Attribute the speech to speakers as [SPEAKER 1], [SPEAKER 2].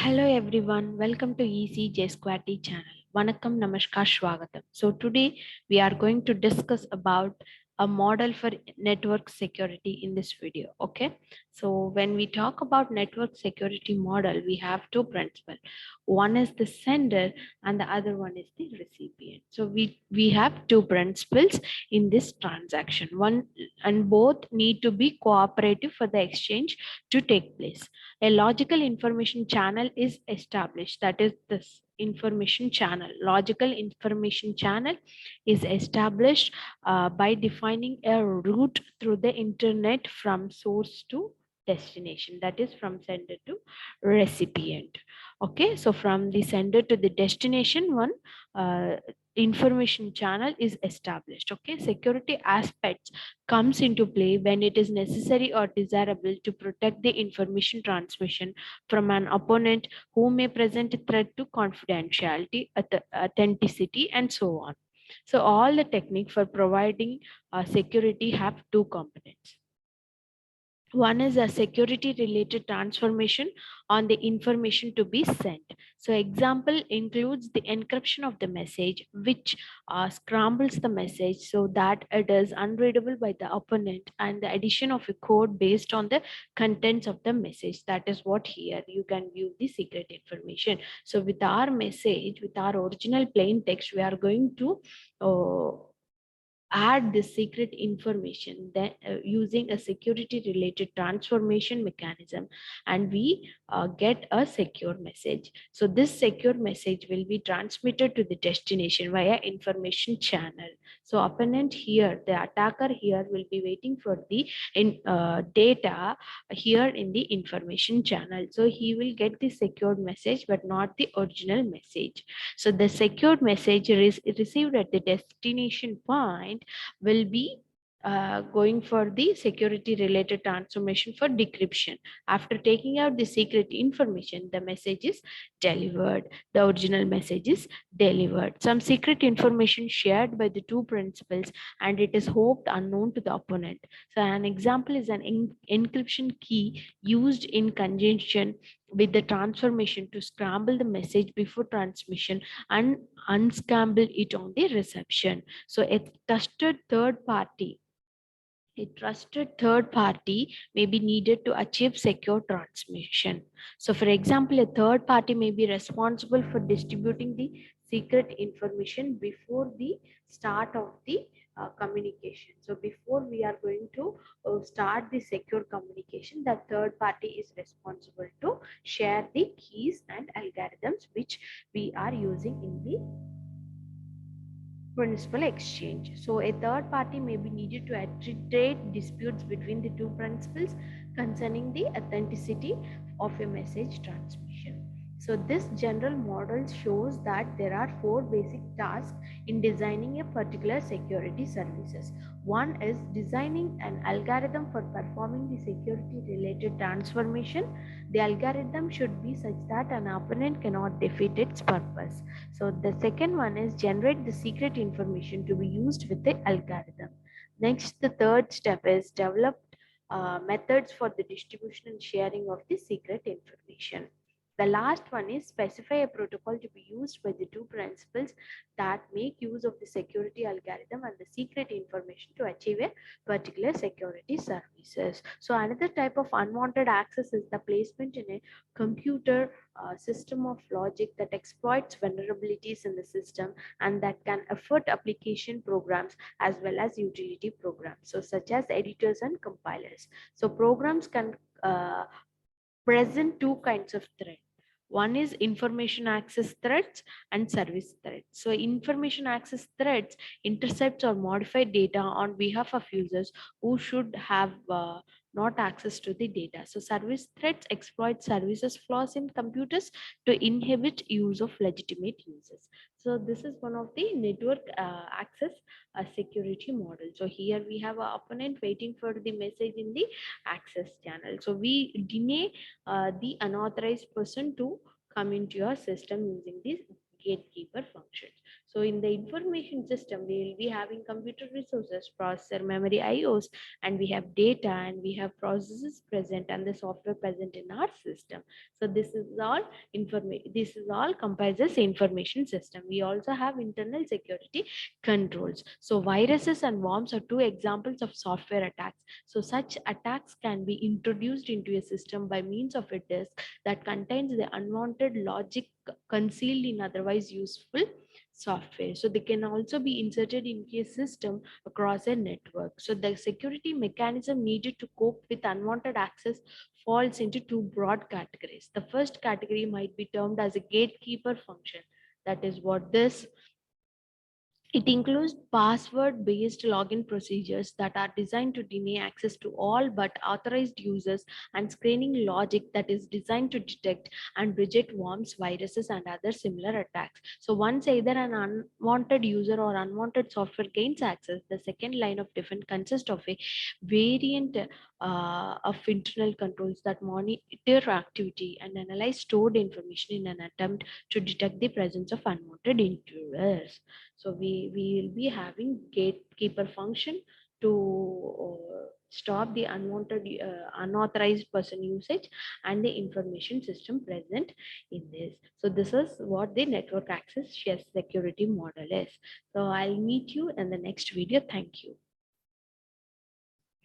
[SPEAKER 1] Hello everyone, welcome to ECJ Square T channel. Vanakkam, Namaskar, Swagatam. So today we are going to discuss about a model for network security in this video. Okay, so when we talk about network security model, we have two principles. One is the sender and the other one is the recipient. So we have two principles in this transaction. One and both need to be cooperative for the exchange to take place. A logical information channel is established. That is this information channel. Logical information channel is established by defining a route through the internet from source to destination, that is from sender to recipient. Okay, so from the sender to the destination, one information channel is established. Okay, security aspects comes into play when it is necessary or desirable to protect the information transmission from an opponent who may present a threat to confidentiality, authenticity, and so on. So all the technique for providing security have two components. One is a security related transformation on the information to be sent. So example includes the encryption of the message, which scrambles the message so that it is unreadable by the opponent, and the addition of a code based on the contents of the message. That is what here you can view the secret information. So with our message, with our original plain text, we are going to add the secret information that using a security related transformation mechanism, and we get a secure message. So this secure message will be transmitted to the destination via information channel. So opponent here, the attacker here, will be waiting for the data here in the information channel. So he will get the secured message but not the original message. So the secured message received at the destination point will be going for the security related transformation for decryption. After taking out the secret information, the message is delivered. The original message is delivered. Some secret information shared by the two principals, and it is hoped unknown to the opponent. So an example is an encryption key used in conjunction with the transformation to scramble the message before transmission and unscramble it on the reception. So a trusted third party may be needed to achieve secure transmission. So for example, a third party may be responsible for distributing the secret information before the start of the communication. So before we are going to start the secure communication, the third party is responsible to share the keys and algorithms which we are using in the principal exchange. So a third party may be needed to arbitrate disputes between the two principals concerning the authenticity of a message transmission. So this general model shows that there are four basic tasks in designing a particular security services. One is designing an algorithm for performing the security related transformation. The algorithm should be such that an opponent cannot defeat its purpose. So the second one is generate the secret information to be used with the algorithm. Next, the third step is develop methods for the distribution and sharing of the secret information. The last one is specify a protocol to be used by the two principals that make use of the security algorithm and the secret information to achieve a particular security services. So another type of unwanted access is the placement in a computer system of logic that exploits vulnerabilities in the system and that can affect application programs as well as utility programs, so such as editors and compilers. So programs can present two kinds of threat. One is information access threats and service threats. So information access threats intercepts or modify data on behalf of users who should have not access to the data. So service threats exploit services flaws in computers to inhibit use of legitimate users. So this is one of the network access security model. So here we have an opponent waiting for the message in the access channel. So we deny the unauthorized person to come into your system using these gatekeeper functions. So in the information system, we will be having computer resources, processor, memory, IOs, and we have data and we have processes present and the software present in our system. So this is all information. This is all comprises information system. We also have internal security controls. So viruses and worms are two examples of software attacks. So such attacks can be introduced into a system by means of a disk that contains the unwanted logic concealed in otherwise useful software. So they can also be inserted into a system across a network. So the security mechanism needed to cope with unwanted access falls into two broad categories. The first category might be termed as a gatekeeper function. That is what this it includes password-based login procedures that are designed to deny access to all but authorized users and screening logic that is designed to detect and reject worms, viruses, and other similar attacks. So once either an unwanted user or unwanted software gains access, the second line of defense consists of a variant of internal controls that monitor activity and analyze stored information in an attempt to detect the presence of unwanted intruders. So we will be having gatekeeper function to stop the unwanted unauthorized person usage and the information system present in this. So this is what the network access shared security model is. So I'll meet you in the next video. Thank you.